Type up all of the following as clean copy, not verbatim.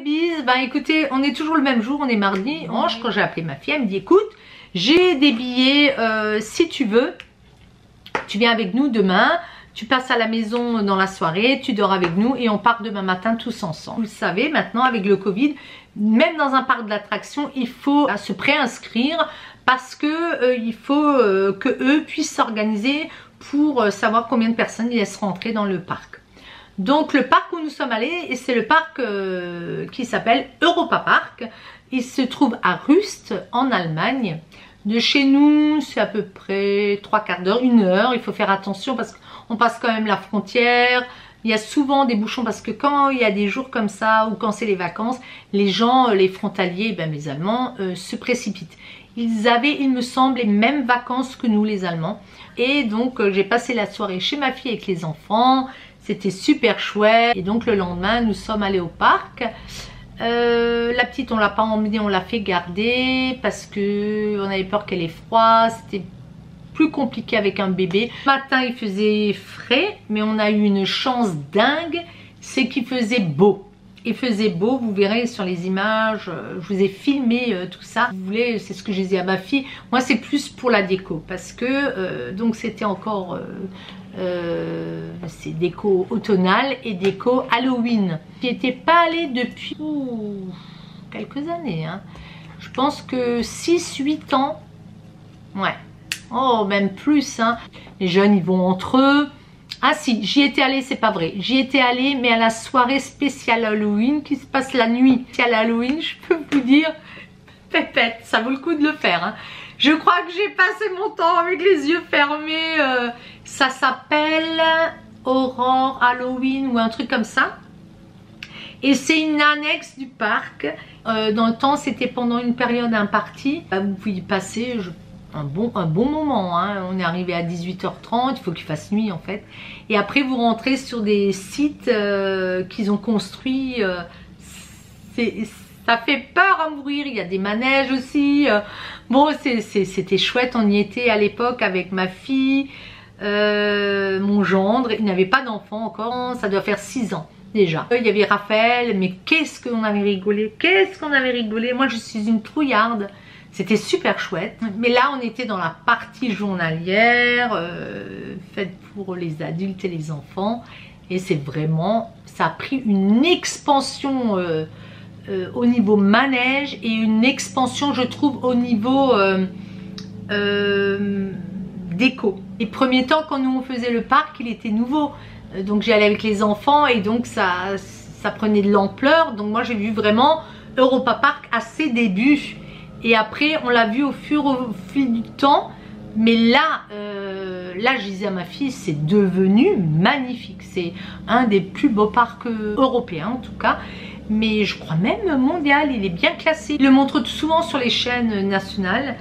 bise. Ben écoutez, on est toujours le même jour, on est mardi. Quand j'ai appelé ma fille, elle me dit écoute, j'ai des billets, si tu veux, tu viens avec nous demain. Tu passes à la maison dans la soirée, tu dors avec nous et on part demain matin tous ensemble. Vous le savez, maintenant avec le Covid, même dans un parc d'attractions, il faut se préinscrire parce que il faut que eux puissent s'organiser pour savoir combien de personnes ils laissent rentrer dans le parc. Donc le parc où nous sommes allés, c'est le parc qui s'appelle Europa Park. Il se trouve à Rust en Allemagne. De chez nous, c'est à peu près 3/4 d'heure, 1 heure. Il faut faire attention parce qu'on passe quand même la frontière. Il y a souvent des bouchons parce que quand il y a des jours comme ça ou quand c'est les vacances, les gens, les frontaliers, ben les Allemands, se précipitent. Ils avaient, il me semble, les mêmes vacances que nous les Allemands. Et donc j'ai passé la soirée chez ma fille avec les enfants. C'était super chouette. Et donc le lendemain, nous sommes allés au parc. La petite on l'a pas emmenée, on l'a fait garder parce que on avait peur qu'elle ait froid, c'était plus compliqué avec un bébé. Ce matin il faisait frais mais on a eu une chance dingue, c'est qu'il faisait beau. Il faisait beau, vous verrez sur les images, je vous ai filmé tout ça. Vous voulez, c'est ce que je disais à ma fille, moi c'est plus pour la déco parce que donc c'était encore c'est déco automnale et déco Halloween. J'y étais pas allée depuis quelques années, hein. Je pense que 6-8 ans, ouais, oh même plus, hein. Les jeunes ils vont entre eux. Ah si, j'y étais allée, c'est pas vrai, j'y étais allée mais à la soirée spéciale Halloween qui se passe la nuit. À Halloween, je peux vous dire, pépette, ça vaut le coup de le faire, hein. Je crois que j'ai passé mon temps avec les yeux fermés. Ça s'appelle Aurore Halloween ou un truc comme ça. Et c'est une annexe du parc. Dans le temps, c'était pendant une période impartie. Vous pouvez y passer un bon moment, hein. On est arrivé à 18h30, il faut qu'il fasse nuit en fait. Et après, vous rentrez sur des sites qu'ils ont construits. Ça fait peur à mourir, il y a des manèges aussi. Bon, c'était chouette, on y était à l'époque avec ma fille, mon gendre. Il n'avait pas d'enfant encore, ça doit faire 6 ans déjà. Il y avait Raphaël, mais qu'est-ce qu'on avait rigolé, qu'est-ce qu'on avait rigolé. Moi, je suis une trouillarde. C'était super chouette. Mais là, on était dans la partie journalière, faite pour les adultes et les enfants. Et c'est vraiment, ça a pris une expansion au niveau manège et une expansion je trouve au niveau déco. Les premiers temps quand nous on faisait le parc il était nouveau, donc j'y allais avec les enfants et donc ça prenait de l'ampleur. Donc moi j'ai vu vraiment Europa Park à ses débuts et après on l'a vu au fil du temps. Mais là, je disais à ma fille, c'est devenu magnifique. C'est un des plus beaux parcs européens en tout cas. Mais je crois même mondial, il est bien classé. Il le montre souvent sur les chaînes nationales.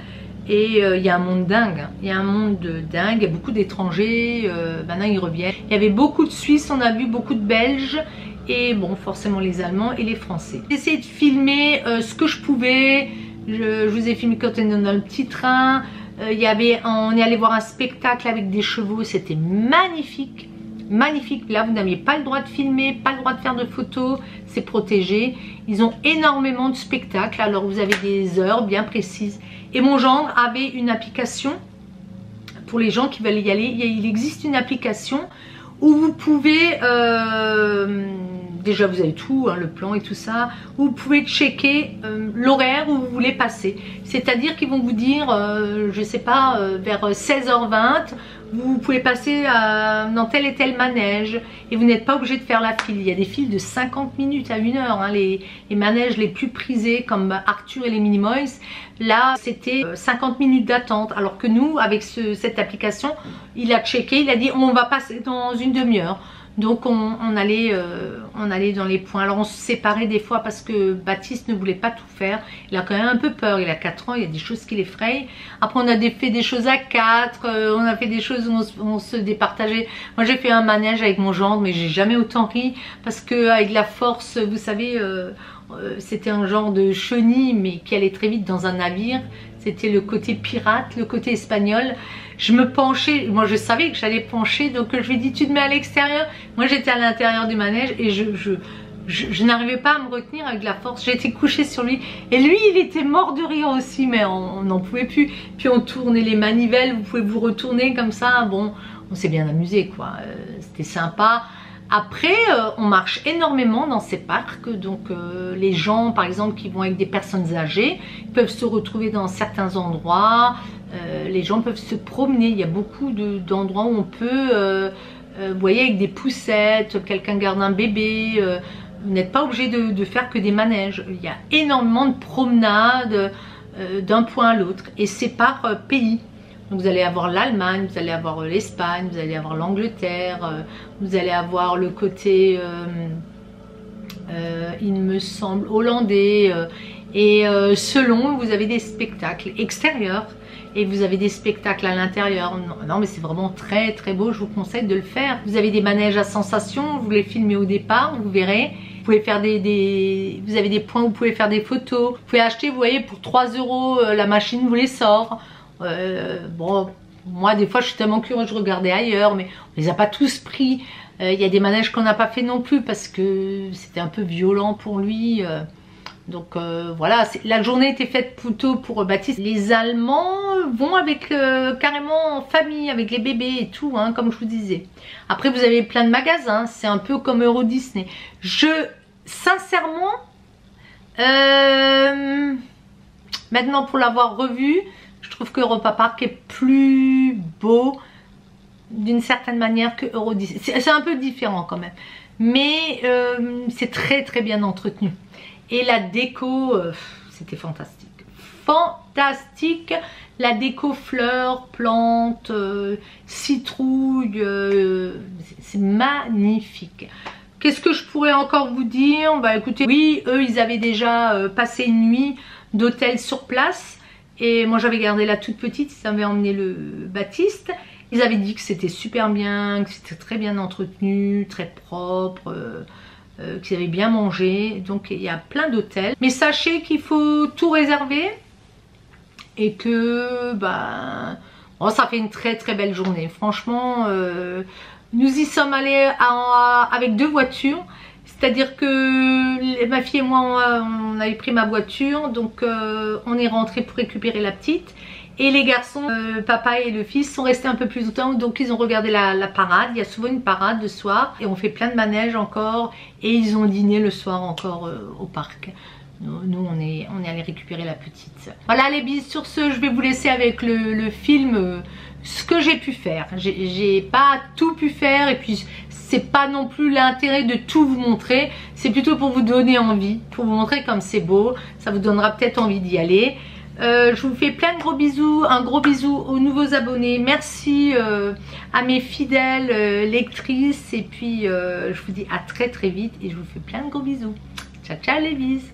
Et il y a un monde dingue. Il y a un monde dingue, il y a beaucoup d'étrangers. Maintenant ils reviennent. Il y avait beaucoup de Suisses, on a vu beaucoup de Belges. Et bon, forcément les Allemands et les Français. J'ai essayé de filmer ce que je pouvais. Je vous ai filmé quand on est dans le petit train. On est allé voir un spectacle avec des chevaux, c'était magnifique, magnifique. Là vous n'aviez pas le droit de filmer, pas le droit de faire de photos, c'est protégé. Ils ont énormément de spectacles, alors vous avez des heures bien précises. Et mon gendre avait une application pour les gens qui veulent y aller. Il existe une application où vous pouvez déjà vous avez tout, hein, le plan et tout ça, vous pouvez checker l'horaire où vous voulez passer. C'est-à-dire qu'ils vont vous dire, je sais pas, vers 16h20, vous pouvez passer dans tel et tel manège et vous n'êtes pas obligé de faire la file. Il y a des files de 50 minutes à 1 heure, hein, les manèges les plus prisés comme Arthur et les Minimoys. Là c'était 50 minutes d'attente, alors que nous avec cette application, il a checké, il a dit on va passer dans une demi-heure. Donc on allait dans les points. Alors on se séparait des fois parce que Baptiste ne voulait pas tout faire. Il a quand même un peu peur, il a 4 ans, il y a des choses qui l'effrayent. Après on a fait des choses à 4, on a fait des choses où on se départageait. Moi j'ai fait un manège avec mon gendre mais j'ai jamais autant ri parce que avec la force, vous savez, c'était un genre de chenille mais qui allait très vite dans un navire. C'était le côté pirate, le côté espagnol. Je me penchais, moi je savais que j'allais pencher, donc je lui ai dit tu te mets à l'extérieur. Moi j'étais à l'intérieur du manège et je n'arrivais pas à me retenir avec la force. J'ai été couchée sur lui et lui il était mort de rire aussi, mais on n'en pouvait plus. Puis on tournait les manivelles, vous pouvez vous retourner comme ça. Bon, on s'est bien amusé quoi, c'était sympa. Après on marche énormément dans ces parcs, donc les gens par exemple qui vont avec des personnes âgées peuvent se retrouver dans certains endroits, les gens peuvent se promener, il y a beaucoup d'endroits où on peut, vous voyez, avec des poussettes, quelqu'un garde un bébé, vous n'êtes pas obligé de faire que des manèges, il y a énormément de promenades d'un point à l'autre et c'est par pays. Donc vous allez avoir l'Allemagne, vous allez avoir l'Espagne, vous allez avoir l'Angleterre, vous allez avoir le côté, il me semble, hollandais. Et selon, vous avez des spectacles extérieurs et vous avez des spectacles à l'intérieur. Non mais c'est vraiment très très beau, je vous conseille de le faire. Vous avez des manèges à sensations, vous les filmez au départ, vous verrez. Vous pouvez faire vous avez des points où vous pouvez faire des photos. Vous pouvez acheter, vous voyez, pour 3 €, la machine vous les sort. Bon, moi des fois je suis tellement curieuse, je regardais ailleurs, mais on les a pas tous pris. Il y a des manèges qu'on n'a pas fait non plus parce que c'était un peu violent pour lui. Donc voilà, la journée était faite plutôt pour Baptiste. Les Allemands vont avec carrément en famille, avec les bébés et tout, hein, comme je vous disais. Après vous avez plein de magasins, c'est un peu comme Euro Disney. Sincèrement, maintenant pour l'avoir revu, je trouve que Europa Park est plus beau d'une certaine manière que Euro Disney. C'est un peu différent quand même. Mais c'est très très bien entretenu. Et la déco, c'était fantastique. Fantastique. La déco fleurs, plantes, citrouilles, c'est magnifique. Qu'est-ce que je pourrais encore vous dire? Bah écoutez, oui, eux ils avaient déjà passé une nuit d'hôtel sur place. Et moi j'avais gardé la toute petite, ils avaient emmené le Baptiste. Ils avaient dit que c'était super bien, que c'était très bien entretenu, très propre, qu'ils avaient bien mangé. Donc il y a plein d'hôtels. Mais sachez qu'il faut tout réserver. Et que bah, bon, ça fait une très très belle journée. Franchement, nous y sommes allés avec 2 voitures. C'est-à-dire que ma fille et moi, on avait pris ma voiture, donc on est rentré pour récupérer la petite. Et les garçons, papa et le fils, sont restés un peu plus longtemps, donc ils ont regardé la parade. Il y a souvent une parade le soir, et on fait plein de manèges encore. Et ils ont dîné le soir encore au parc. Nous, on est allé récupérer la petite. Voilà les bises, sur ce, je vais vous laisser avec le film, ce que j'ai pu faire. J'ai pas tout pu faire, et puis c'est pas non plus l'intérêt de tout vous montrer, c'est plutôt pour vous donner envie, pour vous montrer comme c'est beau, ça vous donnera peut-être envie d'y aller. Je vous fais plein de gros bisous, un gros bisou aux nouveaux abonnés, merci à mes fidèles lectrices, et puis je vous dis à très très vite, et je vous fais plein de gros bisous. Ciao ciao les bises.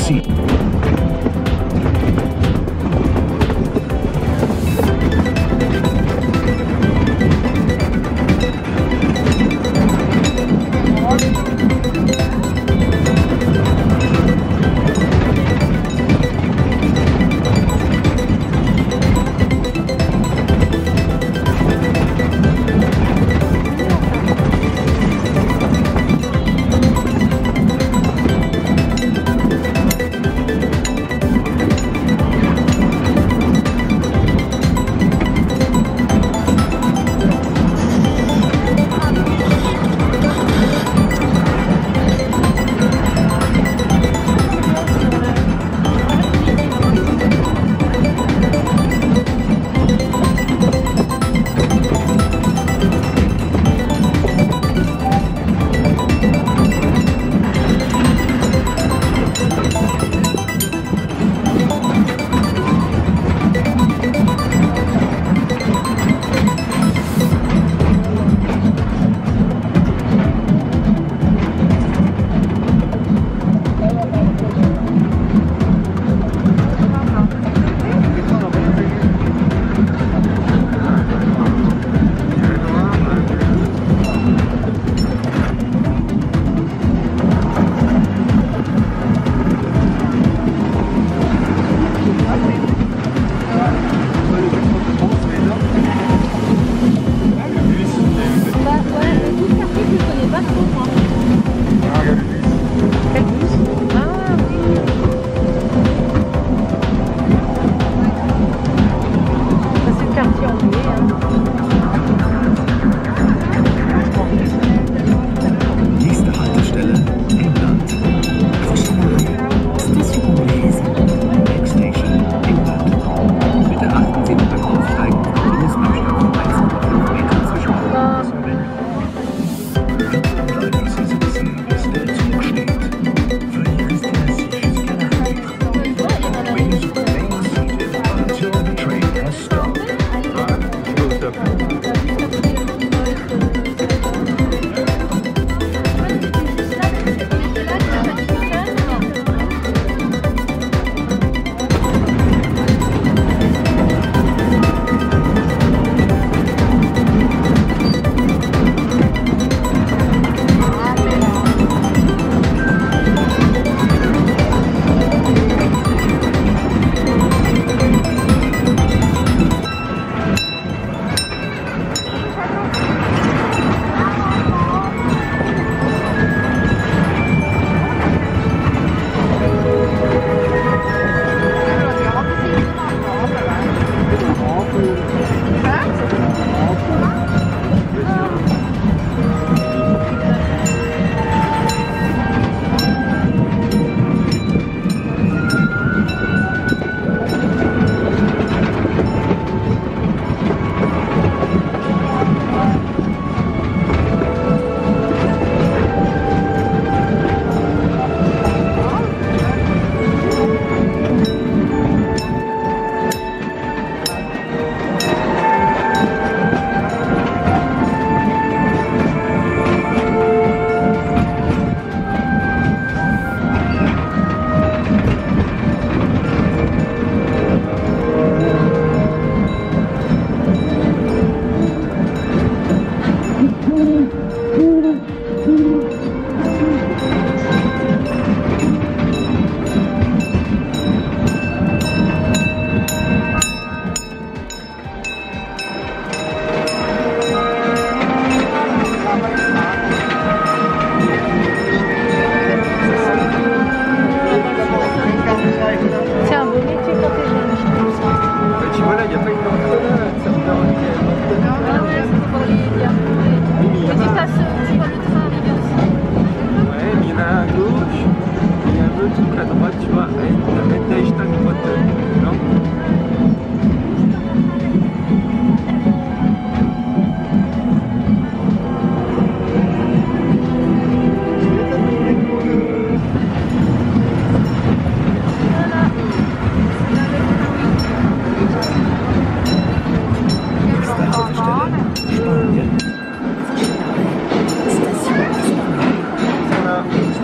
sea.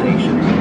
Station.